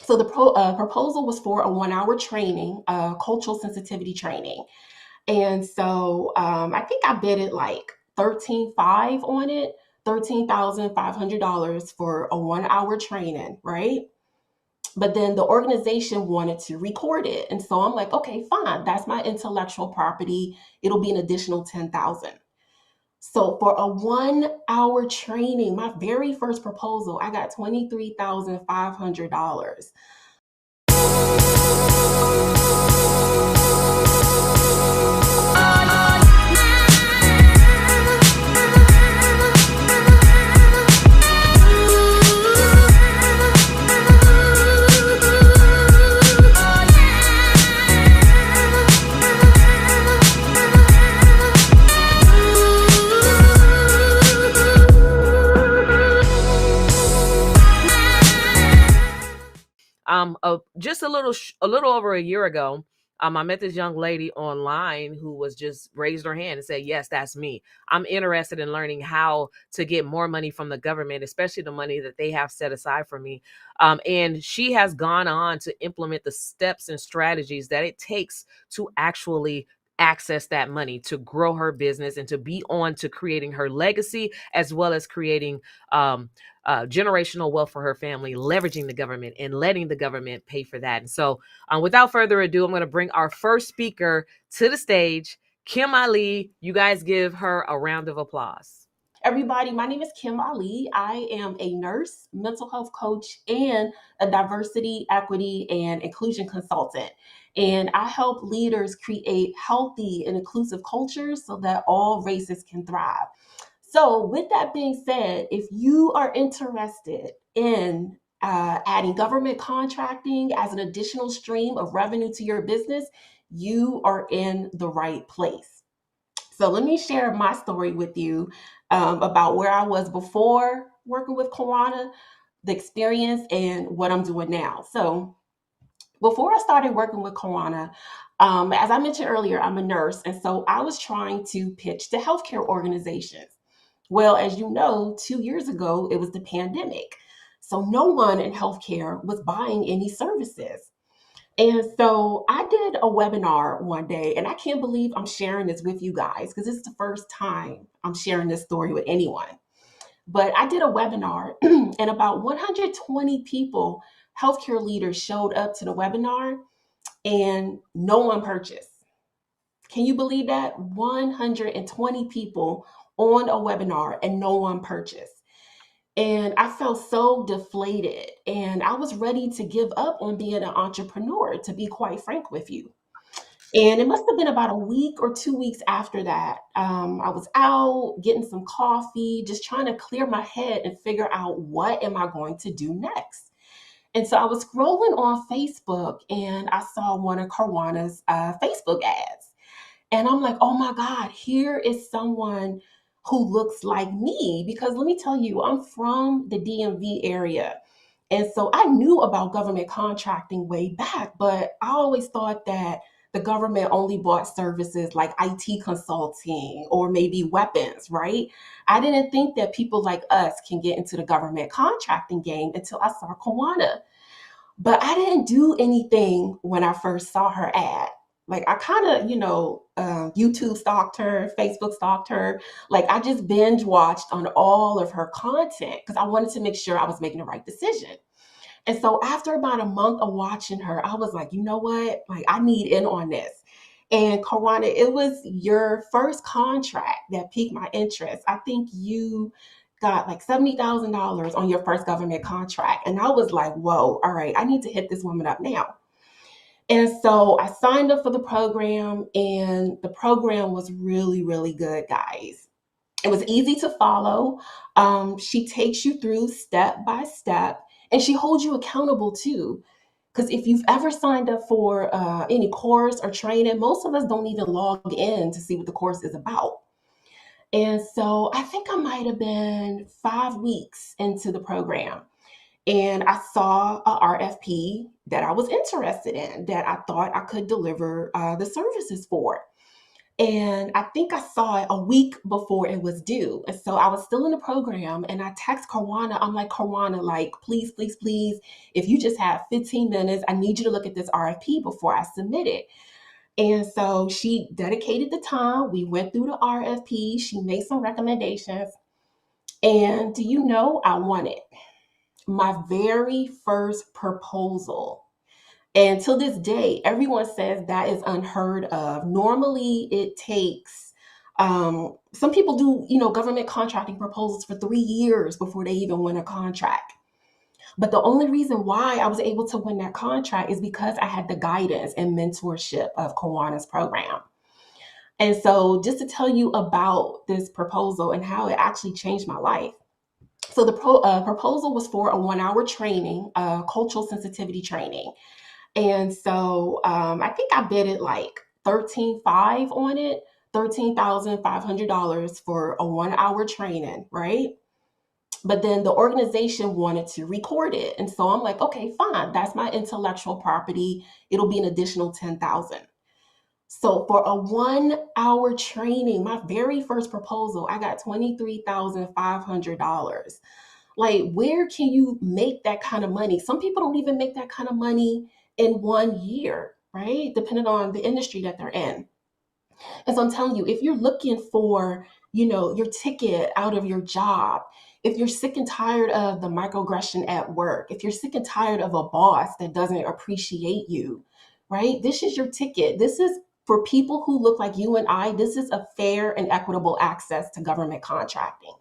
So the proposal was for a 1 hour training, cultural sensitivity training. And so I think I bid it like 13.5 on it, $13,500 for a 1 hour training, right? But then the organization wanted to record it. And so I'm like, okay, fine. That's my intellectual property. It'll be an additional 10,000. So for a 1 hour training, my very first proposal, I got $23,500. Just a little over a year ago, I met this young lady online who was just raised her hand and said, "Yes, that's me. I'm interested in learning how to get more money from the government, especially the money that they have set aside for me." And she has gone on to implement the steps and strategies that it takes to actually access that money to grow her business and to be on to creating her legacy, as well as creating generational wealth for her family, leveraging the government and letting the government pay for that. And so, without further ado, I'm going to bring our first speaker to the stage, Kim Ali. You guys give her a round of applause. Everybody, my name is Kim Ali. I am a nurse, mental health coach, and a diversity, equity, and inclusion consultant. And I help leaders create healthy and inclusive cultures so that all races can thrive. So, with that being said, if you are interested in adding government contracting as an additional stream of revenue to your business, you are in the right place. So let me share my story with you about where I was before working with Kawana, the experience, and what I'm doing now. So before I started working with Kawana, as I mentioned earlier, I'm a nurse, and so I was trying to pitch to healthcare organizations. Well, as you know, 2 years ago, it was the pandemic. So no one in healthcare was buying any services. And so I did a webinar one day, and I can't believe I'm sharing this with you guys because it's the first time I'm sharing this story with anyone. But I did a webinar, and about 120 people, healthcare leaders, showed up to the webinar, and no one purchased. Can you believe that? 120 people on a webinar, and no one purchased. And I felt so deflated, and I was ready to give up on being an entrepreneur, to be quite frank with you. And it must have been about a week or 2 weeks after that. I was out getting some coffee, just trying to clear my head and figure out what am I going to do next. And so I was scrolling on Facebook, and I saw one of Carwana's Facebook ads. And I'm like, oh my God, here is someone who looks like me. Because let me tell you, I'm from the DMV area. And so I knew about government contracting way back, but I always thought that the government only bought services like IT consulting or maybe weapons, right? I didn't think that people like us can get into the government contracting game until I saw Kawana. But I didn't do anything when I first saw her ad. Like I kind of, YouTube stalked her, Facebook stalked her. Like I just binge watched on all of her content because I wanted to make sure I was making the right decision. And so after about a month of watching her, I was like, you know what? Like I need in on this. And Kawana, it was your first contract that piqued my interest. I think you got like $70,000 on your first government contract. And I was like, whoa, all right, I need to hit this woman up now. And so I signed up for the program, and the program was really, really good, guys. It was easy to follow. She takes you through step by step, and she holds you accountable too. Because if you've ever signed up for any course or training, most of us don't even log in to see what the course is about. And so I think I might have been 5 weeks into the program, and I saw a RFP that I was interested in, that I thought I could deliver the services for. And I think I saw it a week before it was due. And so I was still in the program and I text Karwana. I'm like, Karwana, like, please, please, please, if you just have 15 minutes, I need you to look at this RFP before I submit it. And so she dedicated the time. We went through the RFP. She made some recommendations. And do you know, I won it. My very first proposal. And till this day, everyone says that is unheard of. Normally, it takes, some people do, government contracting proposals for 3 years before they even win a contract. But the only reason why I was able to win that contract is because I had the guidance and mentorship of Kawana's program. And so, just to tell you about this proposal and how it actually changed my life. So, the proposal was for a 1 hour training, cultural sensitivity training. And so I think I bid it like 13.5 on it, $13,500 for a 1 hour training, right? But then the organization wanted to record it. And so I'm like, okay, fine. That's my intellectual property. It'll be an additional 10,000. So for a 1 hour training, my very first proposal, I got $23,500. Like, where can you make that kind of money? Some people don't even make that kind of money in 1 year, right? Depending on the industry that they're in. And so I'm telling you, if you're looking for, your ticket out of your job, if you're sick and tired of the microaggression at work, if you're sick and tired of a boss that doesn't appreciate you, right? This is your ticket. This is for people who look like you and I. This is a fair and equitable access to government contracting.